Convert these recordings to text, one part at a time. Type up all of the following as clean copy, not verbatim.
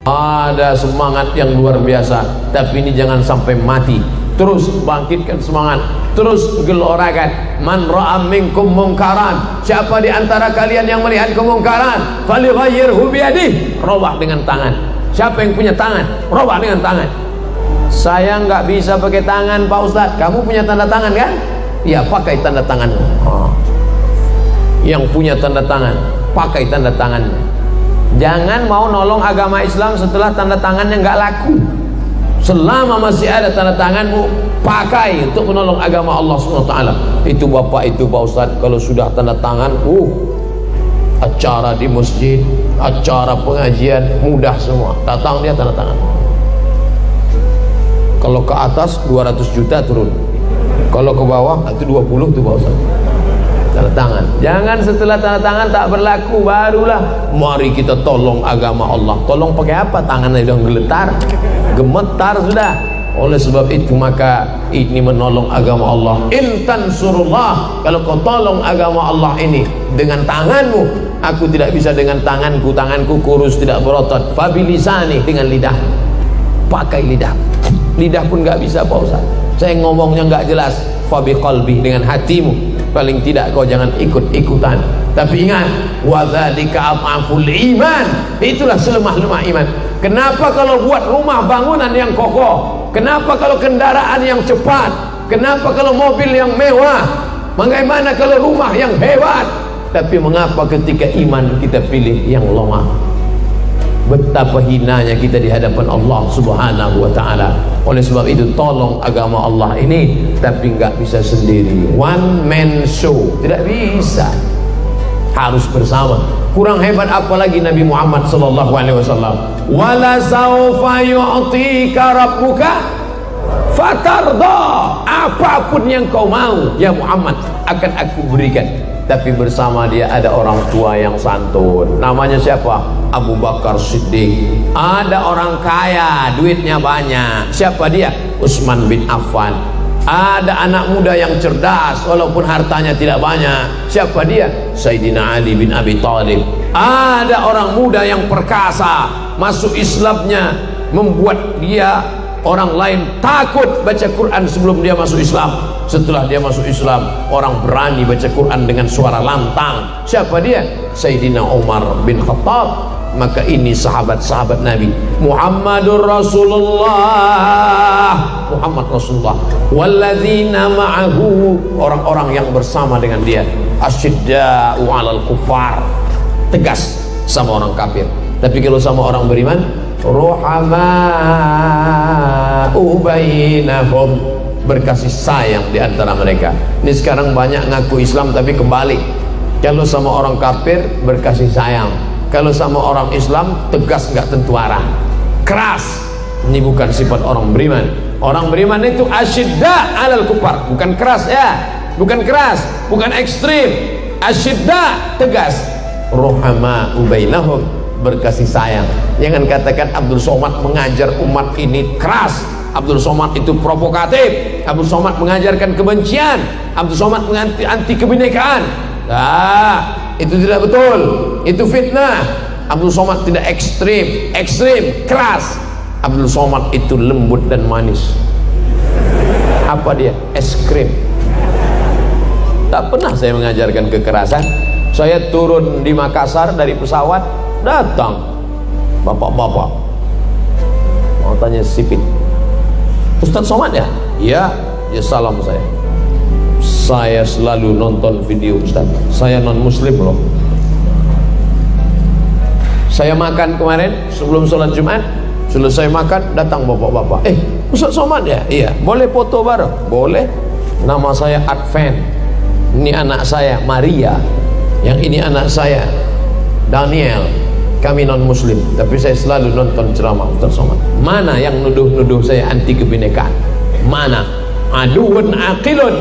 Ada semangat yang luar biasa, tapi ini jangan sampai mati. Terus bangkitkan semangat, terus gelorakan. Man ra'a minkum mungkaran, siapa di antara kalian yang melihat kemungkaran, falyughayyirhu biyadihi, robah dengan tangan. Siapa yang punya tangan, robah dengan tangan. Saya nggak bisa pakai tangan Pak Ustadz. Kamu punya tanda tangan kan? Ya, pakai tanda tanganmu. Yang punya tanda tangan, pakai tanda tanganmu. Jangan mau nolong agama Islam setelah tanda tangannya nggak laku. Selama masih ada tanda tanganmu, pakai untuk menolong agama Allah SWT. Itu Bapak, itu Pak Ustadz, kalau sudah tanda tangan, acara di masjid, acara pengajian, mudah semua. Datang dia tanda tangan. Kalau ke atas 200 juta turun. Kalau ke bawah itu 20 tuh Pak Ustadz. Tanda tangan. Jangan setelah tanda tangan tak berlaku barulah mari kita tolong agama Allah. Tolong pakai apa? Tangannya udah geletar, gemetar sudah. Oleh sebab itu maka ini menolong agama Allah. In tansurullah, kalau kau tolong agama Allah ini dengan tanganmu, aku tidak bisa dengan tanganku, tanganku kurus tidak berotot. Fabilisani, dengan lidah, pakai lidah. Lidah pun nggak bisa Pak Ustaz. Saya ngomongnya nggak jelas. Fabiqalbi, dengan hatimu. Paling tidak kau jangan ikut-ikutan. Tapi ingat, wadzalika adhaful iman. Itulah selemah-lemah iman. Kenapa kalau buat rumah bangunan yang kokoh? Kenapa kalau kendaraan yang cepat? Kenapa kalau mobil yang mewah? Bagaimana kalau rumah yang hebat? Tapi mengapa ketika iman kita pilih yang lemah? Betapa hinanya kita di hadapan Allah Subhanahu wa ta'ala. Oleh sebab itu tolong agama Allah ini, tapi nggak bisa sendiri, one man show, tidak bisa, harus bersama. Kurang hebat apalagi Nabi Muhammad sallallahu alaihi wasallam. Wala saufa yu'tika rabbuka fatarda, apapun yang kau mau ya Muhammad akan aku berikan. Tapi bersama dia ada orang tua yang santun. Namanya siapa? Abu Bakar Siddiq. Ada orang kaya, duitnya banyak. Siapa dia? Utsman bin Affan. Ada anak muda yang cerdas walaupun hartanya tidak banyak. Siapa dia? Sayyidina Ali bin Abi Thalib. Ada orang muda yang perkasa, masuk Islamnya membuat dia orang lain takut baca Quran sebelum dia masuk Islam. Setelah dia masuk Islam, orang berani baca Quran dengan suara lantang. Siapa dia? Sayyidina Umar bin Khattab. Maka ini sahabat-sahabat Nabi. Muhammadur Rasulullah, Muhammad Rasulullah. Walladzina ma'ahu, orang-orang yang bersama dengan dia. Asyidda'u 'alal kuffar, tegas sama orang kafir. Tapi kalau sama orang beriman, ruhama'u bainahum, berkasih sayang di antara mereka. Ini sekarang banyak ngaku Islam tapi kembali. Kalau sama orang kafir berkasih sayang, kalau sama orang Islam tegas, nggak tentu arah, keras. Ini bukan sifat orang beriman. Orang beriman itu asyidda 'alal kufar, bukan keras ya, bukan keras, bukan ekstrim. Asyidda, tegas. Ruhama'u bainahum, berkasih sayang. Jangan katakan Abdul Somad mengajar umat ini keras, Abdul Somad itu provokatif, Abdul Somad mengajarkan kebencian, Abdul Somad anti kebinekaan. Nah, itu tidak betul, itu fitnah. Abdul Somad tidak ekstrim, keras. Abdul Somad itu lembut dan manis. Apa dia? Es krim. Tak pernah saya mengajarkan kekerasan. Saya turun di Makassar dari pesawat, datang bapak-bapak mau tanya sipit, Ustadz Somad ya? Iya, ya salam saya. Saya selalu nonton video Ustadz. Saya non muslim loh. Saya makan kemarin sebelum sholat Jumat, selesai makan datang bapak-bapak. Ustadz Somad ya? Iya. Boleh foto bareng? Boleh. Nama saya Advent. Ini anak saya Maria. Yang ini anak saya Daniel. Kami non muslim, tapi saya selalu nonton ceramah Ustadz Somad. Mana yang nuduh-nuduh saya anti kebinekaan? Mana? Aduun aqilun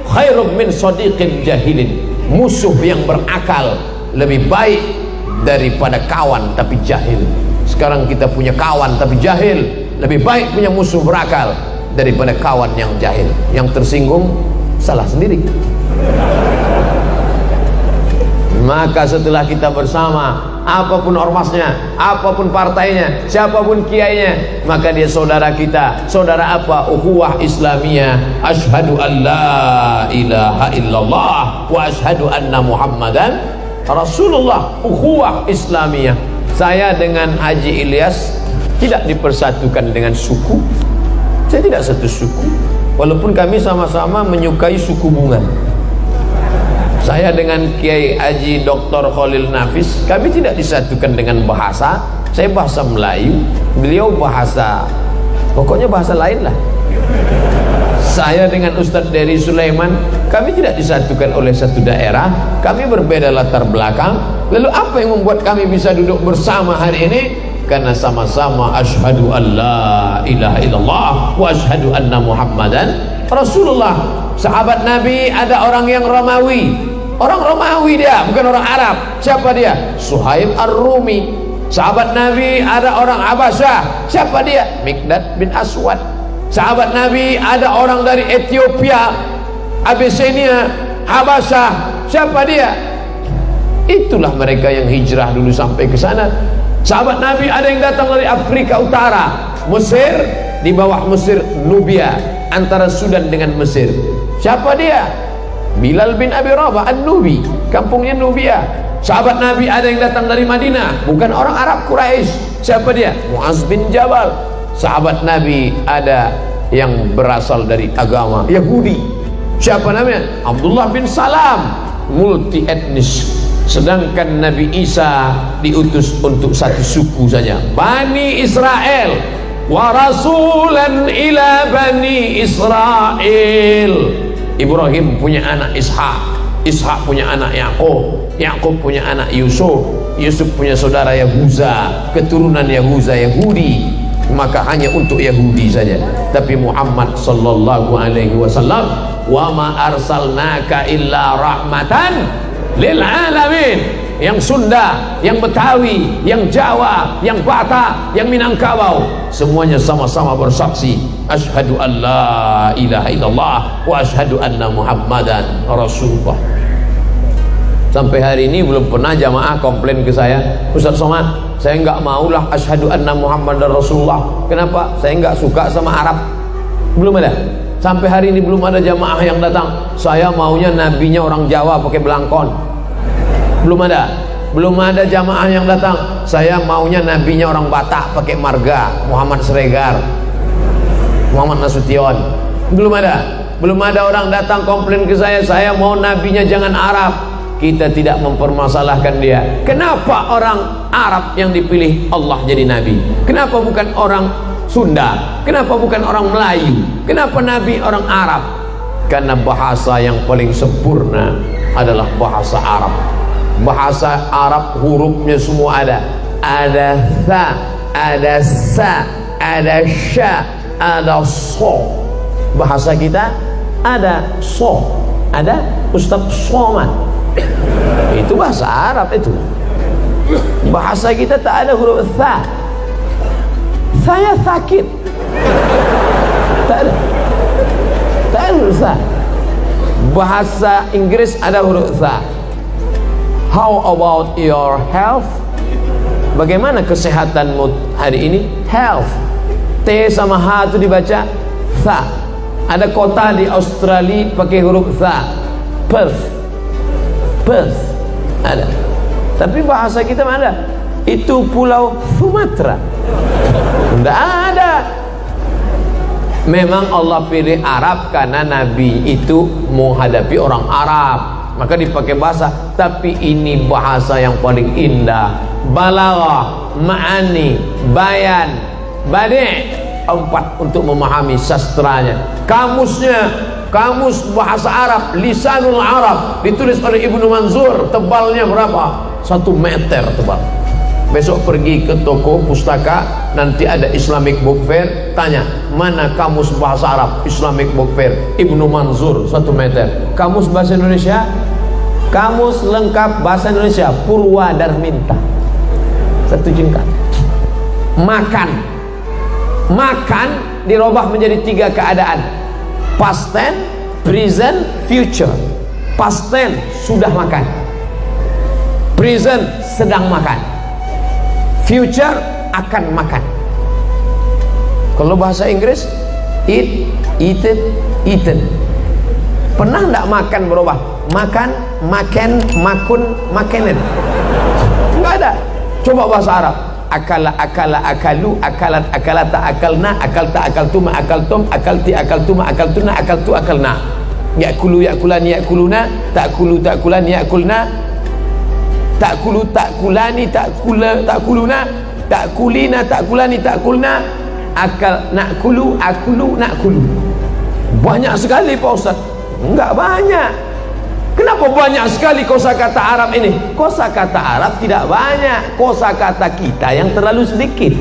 khairum min sadiqin jahilin. Musuh yang berakal lebih baik daripada kawan tapi jahil. Sekarang kita punya kawan tapi jahil. Lebih baik punya musuh berakal daripada kawan yang jahil. Yang tersinggung salah sendiri. Maka setelah kita bersama, apapun ormasnya, apapun partainya, siapapun kiainya, maka dia saudara kita. Saudara apa? Ukhuwah Islamiyah. Asyhadu an la ilaha illallah wa asyhadu anna Muhammadan Rasulullah. Ukhuwah Islamiyah. Saya dengan Haji Ilyas tidak dipersatukan dengan suku. Saya tidak satu suku, walaupun kami sama-sama menyukai suku bunga. Saya dengan Kiai Haji Dr. Khalil Nafis, kami tidak disatukan dengan bahasa. Saya bahasa Melayu, beliau bahasa, pokoknya bahasa lain lah. Saya dengan Ustadz Dery Sulaiman, kami tidak disatukan oleh satu daerah. Kami berbeda latar belakang. Lalu apa yang membuat kami bisa duduk bersama hari ini? Karena sama-sama asyhadu an la ilaha illallah wa asyhadu anna Muhammadan Rasulullah. Sahabat Nabi ada orang yang Romawi. Orang Romawi dia, bukan orang Arab. Siapa dia? Suhaib Ar-Rumi. Sahabat Nabi ada orang Habasyah. Siapa dia? Mikdad bin Aswad. Sahabat Nabi ada orang dari Ethiopia, Abyssinia, Habasyah. Siapa dia? Itulah mereka yang hijrah dulu sampai ke sana. Sahabat Nabi ada yang datang dari Afrika Utara, Mesir, di bawah Mesir Nubia, antara Sudan dengan Mesir. Siapa dia? Bilal bin Abi Rabah An-Nubi, kampungnya Nubia. Sahabat Nabi ada yang datang dari Madinah, bukan orang Arab Quraisy. Siapa dia? Muaz bin Jabal. Sahabat Nabi ada yang berasal dari agama Yahudi. Siapa namanya? Abdullah bin Salam, multi etnis. Sedangkan Nabi Isa diutus untuk satu suku saja, Bani Israel. Wa rasulan ila Bani Israel. Ibrahim punya anak Ishak, Ishak punya anak Yakub, Yakub punya anak Yusuf, Yusuf punya saudara Yahuza, keturunan Yahuza Yahudi. Maka hanya untuk Yahudi saja. Tapi Muhammad sallallahu alaihi wasallam, wa ma arsalnaka illa rahmatan lil alamin. Yang Sunda, yang Betawi, yang Jawa, yang Batak, yang Minangkabau, semuanya sama-sama bersaksi asyhadu an la ilaha illallah wa asyhadu anna Muhammadan Rasulullah. Sampai hari ini belum pernah jamaah komplain ke saya, Ustaz Somad, saya enggak maulah asyhadu anna Muhammadan Rasulullah. Kenapa? Saya enggak suka sama Arab. Belum ada. Sampai hari ini belum ada jamaah yang datang, saya maunya nabinya orang Jawa pakai belangkon. Belum ada. Belum ada jamaah yang datang, saya maunya nabinya orang Batak pakai marga, Muhammad Sregar, Muhammad Nasution. Belum ada. Belum ada orang datang komplain ke saya mau nabinya jangan Arab. Kita tidak mempermasalahkan dia. Kenapa orang Arab yang dipilih Allah jadi nabi? Kenapa bukan orang Sunda? Kenapa bukan orang Melayu? Kenapa nabi orang Arab? Karena bahasa yang paling sempurna adalah bahasa Arab. Bahasa Arab hurufnya semua ada. Ada tha, ada sa, ada sya, ada so. Bahasa kita ada so, ada Ustaz Somad. Itu bahasa Arab itu. Bahasa kita tak ada huruf tha. Saya sakit. Tak ada. Tak ada huruf tha. Bahasa Inggris ada huruf tha. How about your health? Bagaimana kesehatanmu hari ini? Health. T sama H itu dibaca tha. Ada kota di Australia pakai huruf tha. Perth. Perth. Ada. Tapi bahasa kita mana? Itu pulau Sumatera. Tidak ada. Memang Allah pilih Arab karena Nabi itu menghadapi orang Arab, maka dipakai bahasa. Tapi ini bahasa yang paling indah, balaghah, ma'ani, bayan, badi', 4 untuk memahami sastranya. Kamusnya, kamus bahasa Arab, Lisanul Arab, ditulis oleh Ibnu Manzur, tebalnya berapa? 1 meter tebal. Besok pergi ke toko pustaka, nanti ada Islamic Book Fair, tanya mana kamus bahasa Arab Islamic Book Fair, Ibnu Manzur 1 meter. Kamus bahasa Indonesia, kamus lengkap bahasa Indonesia Purwadarminta 1 jengkal. Makan, makan dirubah menjadi 3 keadaan: past tense, present, future. Past tense sudah makan, present sedang makan, future akan makan. Kalau bahasa Inggris eat, eaten, eaten. Pernah enggak makan berubah? Makan, makan, makun, makanan. Enggak ada. Coba bahasa Arab. Akala, akala, akalu, akalat, akalata, akalna, akalta, akaltuma, akaltum, akalti, akaltuma, akaltuna, akaltu, akalna. Yakulu, yakulan, yakuluna, takulu, takulan, yakulna, takulu, takulani, takula, takuluna, takulina, takulani, takulna, akal, nakulu, akulu, nakulu. Banyak sekali Pak Ustaz. Enggak banyak. Kenapa banyak sekali kosakata Arab ini? Kosakata Arab tidak banyak, kosakata kita yang terlalu sedikit.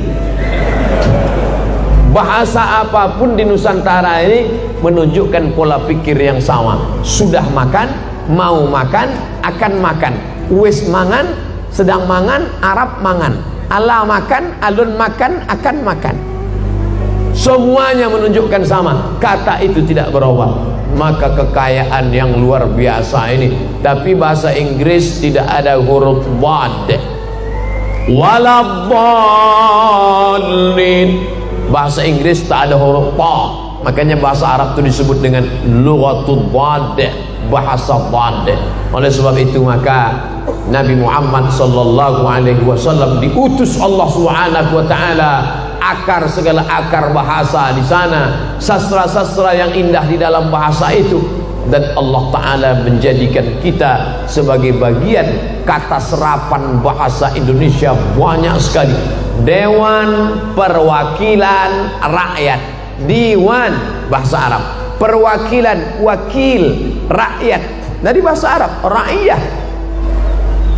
Bahasa apapun di Nusantara ini menunjukkan pola pikir yang sama. Sudah makan, mau makan, akan makan. Wis mangan, sedang mangan, Arab mangan. Ala makan, alun makan, akan makan. Semuanya menunjukkan sama. Kata itu tidak berubah. Maka kekayaan yang luar biasa ini. Tapi bahasa Inggris tidak ada huruf dhad, waladdallin. Bahasa Inggris tak ada huruf ta. Makanya bahasa Arab itu disebut dengan lughatul dhad, bahasa dhad. Oleh sebab itu maka Nabi Muhammad sallallahu alaihi wasallam diutus Allah Subhanahu wa taala, akar segala akar bahasa di sana, sastra-sastra yang indah di dalam bahasa itu, dan Allah Ta'ala menjadikan kita sebagai bagian kata serapan bahasa Indonesia banyak sekali. Dewan Perwakilan Rakyat, Diwan bahasa Arab, perwakilan wakil rakyat dari bahasa Arab, rakyat.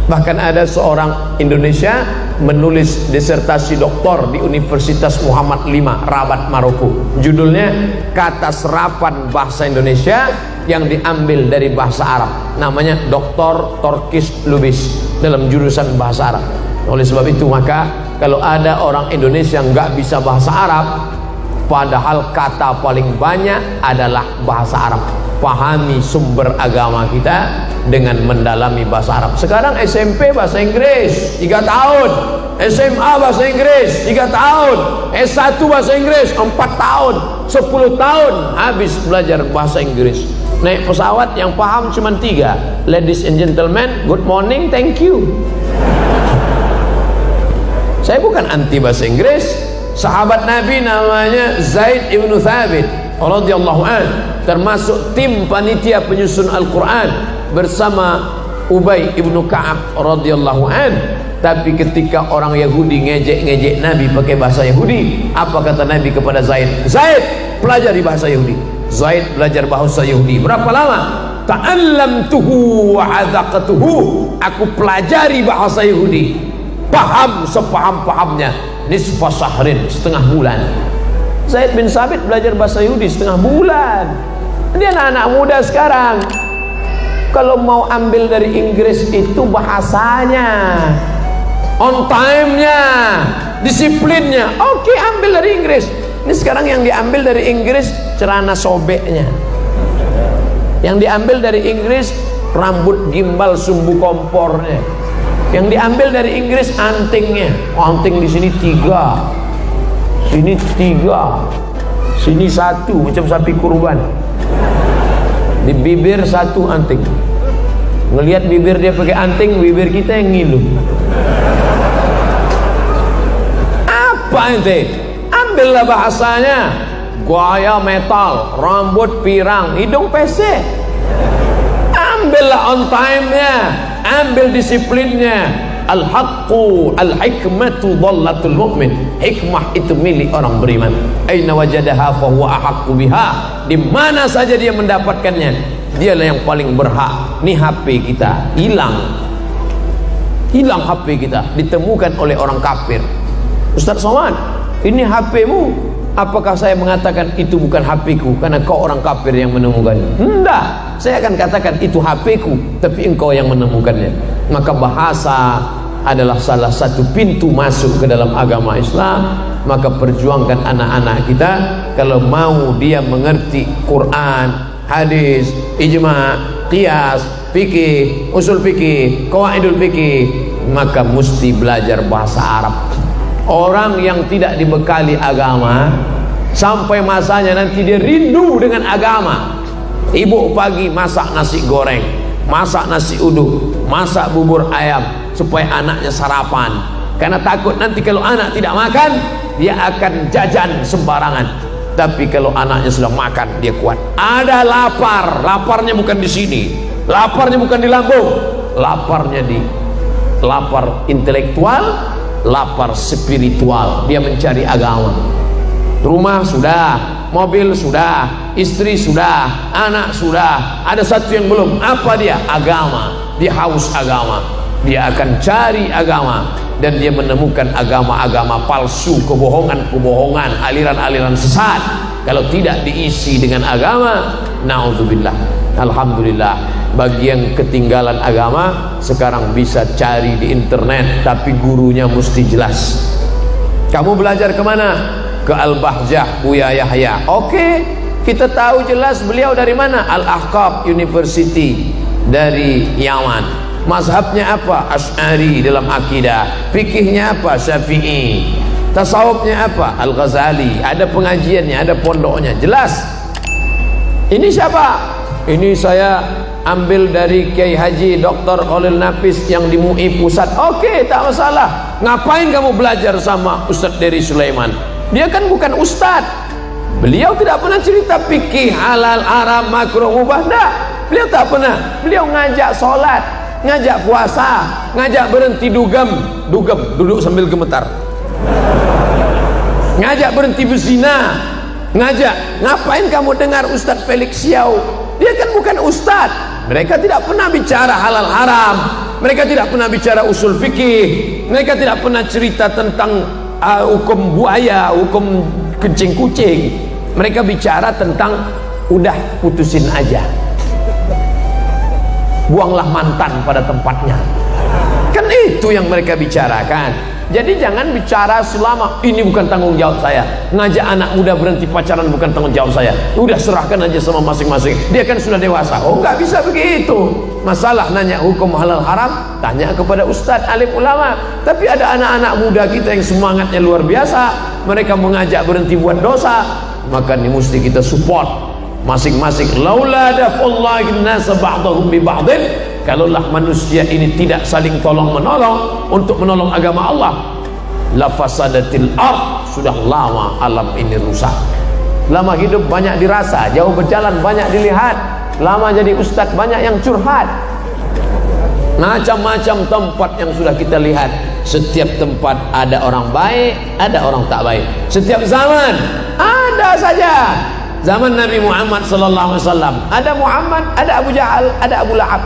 Bahkan ada seorang Indonesia menulis disertasi doktor di Universitas Muhammad V Rabat Maroko. Judulnya Kata Serapan Bahasa Indonesia yang diambil dari bahasa Arab. Namanya Dr. Torkis Lubis dalam jurusan bahasa Arab. Oleh sebab itu maka kalau ada orang Indonesia yang nggak bisa bahasa Arab, padahal kata paling banyak adalah bahasa Arab, pahami sumber agama kita dengan mendalami bahasa Arab. Sekarang SMP bahasa Inggris 3 tahun, SMA bahasa Inggris 3 tahun, S1 bahasa Inggris 4 tahun, 10 tahun habis belajar bahasa Inggris. Naik pesawat yang paham cuma 3, ladies and gentlemen, good morning, thank you. Saya bukan anti bahasa Inggris. Sahabat Nabi namanya Zaid ibn Thabit radhiyallahu anhu, termasuk tim panitia penyusun Al-Quran bersama Ubay ibnu Ka'ab radhiyallahu anhu. Tapi ketika orang Yahudi ngejek-ngejek Nabi pakai bahasa Yahudi, apa kata Nabi kepada Zaid? Zaid, pelajari bahasa Yahudi. Zaid belajar bahasa Yahudi. Berapa lama? Ta'allamtuhu wa 'adzaqtuhu. Aku pelajari bahasa Yahudi, paham sepaham-pahamnya. Nisfa syahrin, setengah bulan. Zaid bin Sabit belajar bahasa Yahudi setengah bulan. Dia anak-anak muda sekarang, kalau mau ambil dari Inggris itu bahasanya, on time-nya, disiplinnya, oke, ambil dari Inggris. Ini sekarang yang diambil dari Inggris celana sobeknya, yang diambil dari Inggris rambut gimbal sumbu kompornya, yang diambil dari Inggris antingnya. Anting di sini 3, sini 3, sini 1 macam sapi kurban, di bibir 1 anting. Ngelihat bibir dia pakai anting, bibir kita yang ngilu. Apa ente? Ambillah bahasanya. Gaya metal, rambut pirang, hidung pesek. Ambillah on time-nya, ambil disiplinnya. Al-haqqu al-hikmatu dhallatul mu'min. Hikmah itu milik orang beriman. Aina wajadaha fa huwa ahaqqu biha. Di mana saja dia mendapatkannya, dialah yang paling berhak. Nih HP kita hilang HP kita ditemukan oleh orang kafir. Ustaz Somad, ini HP-mu. Apakah saya mengatakan itu bukan HP-ku karena kau orang kafir yang menemukannya? Tidak, saya akan katakan itu HP-ku, tapi engkau yang menemukannya. Maka bahasa adalah salah satu pintu masuk ke dalam agama Islam. Maka perjuangkan anak-anak kita, kalau mau dia mengerti Quran, hadis, ijma', qiyas, fikih, usul fikih, qawaidul fikih, maka mesti belajar bahasa Arab. Orang yang tidak dibekali agama, sampai masanya nanti dia rindu dengan agama. Ibu pagi masak nasi goreng, masak nasi uduk, masak bubur ayam supaya anaknya sarapan, karena takut nanti kalau anak tidak makan dia akan jajan sembarangan. Tapi kalau anaknya sudah makan, dia kuat. Ada lapar, laparnya bukan di sini, laparnya bukan di lambung, laparnya di lapar intelektual, lapar spiritual. Dia mencari agama. Rumah sudah, mobil sudah, istri sudah, anak sudah, ada satu yang belum. Apa dia? Agama. Dia haus agama, dia akan cari agama, dan dia menemukan agama-agama palsu, kebohongan-kebohongan, aliran-aliran sesat. Kalau tidak diisi dengan agama, na'udzubillah. Alhamdulillah, bagi yang ketinggalan agama sekarang bisa cari di internet, tapi gurunya mesti jelas. Kamu belajar kemana? Ke Al-Bahjah Buya Yahya. Oke, kita tahu jelas beliau dari mana? Al-Ahqaf University dari Yaman. Mazhabnya apa? Asy'ari dalam akidah. Fikihnya apa? Syafi'i. Tasawufnya apa? Al-Ghazali. Ada pengajiannya, ada pondoknya, jelas. Ini siapa? Ini saya ambil dari Kiai Haji Dr. Khalil Nafis yang di MUI Pusat. Oke, tak masalah. Ngapain kamu belajar sama Ustadz Dery Sulaiman? Dia kan bukan ustadz. Beliau tidak pernah cerita fikih halal, haram, makruh, mubah. Enggak. Beliau tak pernah. Beliau ngajak sholat, ngajak puasa, ngajak berhenti dugem, duduk sambil gemetar, ngajak berhenti berzina, ngajak. Ngapain kamu dengar Ustadz Felix Xiao? Dia kan bukan ustadz. Mereka tidak pernah bicara halal haram, mereka tidak pernah bicara usul fikih, mereka tidak pernah cerita tentang hukum buaya, hukum kencing kucing. Mereka bicara tentang udah putusin aja, buanglah mantan pada tempatnya. Kan itu yang mereka bicarakan. Jadi jangan bicara selama ini bukan tanggung jawab saya. Ngajak anak muda berhenti pacaran bukan tanggung jawab saya. Udah serahkan aja sama masing-masing. Dia kan sudah dewasa. Oh, nggak bisa begitu. Masalah nanya hukum halal haram, tanya kepada ustadz alim ulama. Tapi ada anak-anak muda kita yang semangatnya luar biasa. Mereka mengajak berhenti buat dosa. Maka ini mesti kita support masing-masing. Laula daf'ullahi nasa ba'dahum bi ba'din. Kalaulah manusia ini tidak saling tolong menolong untuk menolong agama Allah, la fasadatil ard, sudah lama alam ini rusak. Lama hidup banyak dirasa, jauh berjalan banyak dilihat. Lama jadi ustadz banyak yang curhat. Macam-macam tempat yang sudah kita lihat. Setiap tempat ada orang baik, ada orang tak baik. Setiap zaman ada saja. Zaman Nabi Muhammad sallallahu alaihi wasallam ada Muhammad, ada Abu Jahal, ada Abu Lahab.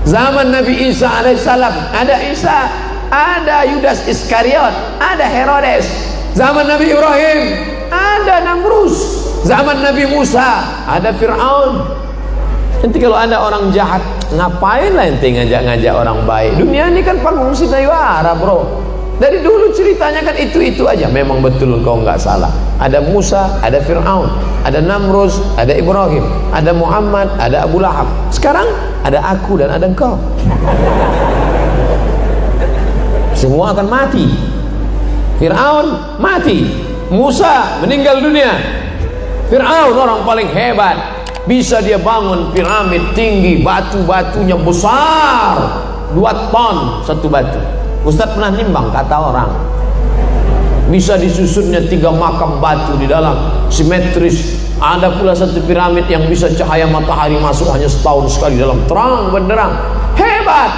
Zaman Nabi Isa alaihissalam ada Isa, ada Yudas Iskariot, ada Herodes. Zaman Nabi Ibrahim ada Namrus. Zaman Nabi Musa ada Fir'aun. Nanti kalau ada orang jahat, ngapain lah ente ngajak-ngajak orang baik? Dunia ini kan panggung sinayara, bro. Dari dulu ceritanya kan itu-itu aja. Memang betul kau nggak salah. Ada Musa, ada Fir'aun, ada Namrus, ada Ibrahim, ada Muhammad, ada Abu Lahab. Sekarang ada aku dan ada engkau. Semua akan mati. Fir'aun mati, Musa meninggal dunia. Fir'aun orang paling hebat, bisa dia bangun piramid tinggi, batu-batunya besar, 2 ton satu batu. Ustadz pernah nimbang, kata orang bisa disusunnya 3 makam batu di dalam, simetris. Ada pula satu piramid yang bisa cahaya matahari masuk hanya setahun sekali dalam terang benderang. Hebat.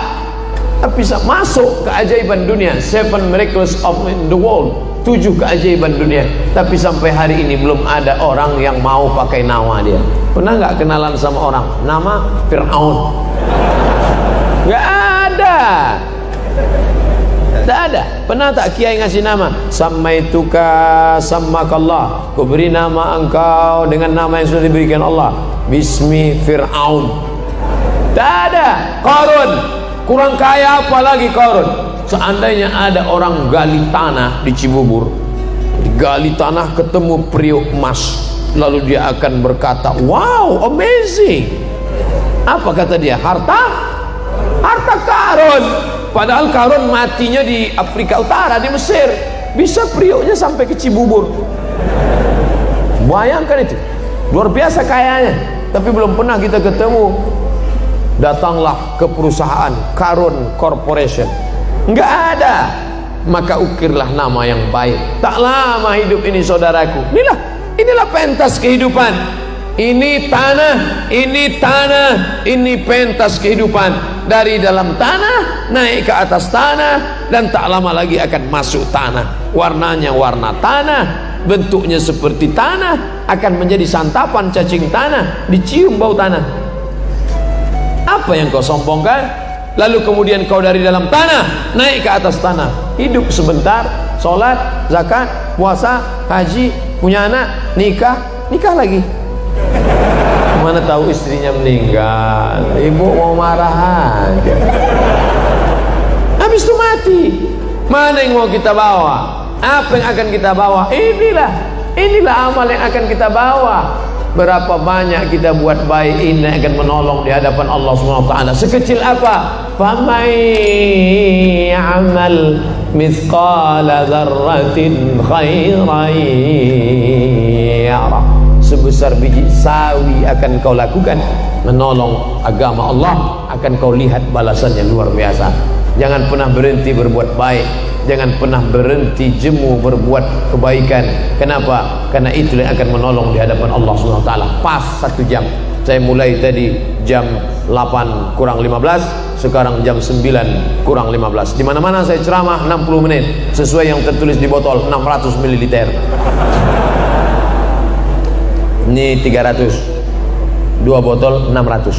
Tapi bisa masuk keajaiban dunia, 7 miracles of the world, 7 keajaiban dunia. Tapi sampai hari ini belum ada orang yang mau pakai nama dia. Pernah nggak kenalan sama orang nama Fir'aun? Nggak ada. Tak ada. Pernah tak kiai ngasih nama? Samaituka sammakallah. Ku beri nama engkau dengan nama yang sudah diberikan Allah. Bismi Fir'aun. Tak ada. Qarun. Kurang kaya apa lagi Qarun? Seandainya ada orang gali tanah di Cibubur, gali tanah ketemu periuk emas, lalu dia akan berkata, wow, amazing. Apa kata dia? Harta Harta Karun. Padahal Karun matinya di Afrika Utara, di Mesir. Bisa periuknya sampai ke Cibubur. Bayangkan itu, luar biasa kayanya. Tapi belum pernah kita ketemu. Datanglah ke perusahaan Karun Corporation, nggak ada. Maka ukirlah nama yang baik. Tak lama hidup ini saudaraku. Inilah pentas kehidupan. Ini tanah, ini pentas kehidupan. Dari dalam tanah naik ke atas tanah, dan tak lama lagi akan masuk tanah. Warnanya warna tanah, bentuknya seperti tanah, akan menjadi santapan cacing tanah, dicium bau tanah. Apa yang kau sombongkan? Lalu kemudian kau dari dalam tanah naik ke atas tanah, hidup sebentar, sholat, zakat, puasa, haji, punya anak, nikah lagi. Mana tahu istrinya meninggal, ibu mau marah aja. Habis itu mati. Mana yang mau kita bawa? Apa yang akan kita bawa? Inilah amal yang akan kita bawa. Berapa banyak kita buat baik, ini akan menolong di hadapan Allah Subhanahu wa taala. Sekecil apa? Famay ya'mal mithqala dzarratin khairan yarah. Sebesar biji sawi akan kau lakukan menolong agama Allah, akan kau lihat balasannya luar biasa. Jangan pernah berhenti berbuat baik, jangan pernah berhenti jemu berbuat kebaikan. Kenapa? Karena itu yang akan menolong di hadapan Allah Subhanahu wa taala. Pas 1 jam. Saya mulai tadi jam 8 kurang 15, sekarang jam 9 kurang 15. Di mana-mana saya ceramah 60 menit sesuai yang tertulis di botol, 600 ml. Ini 300. 2 botol 600.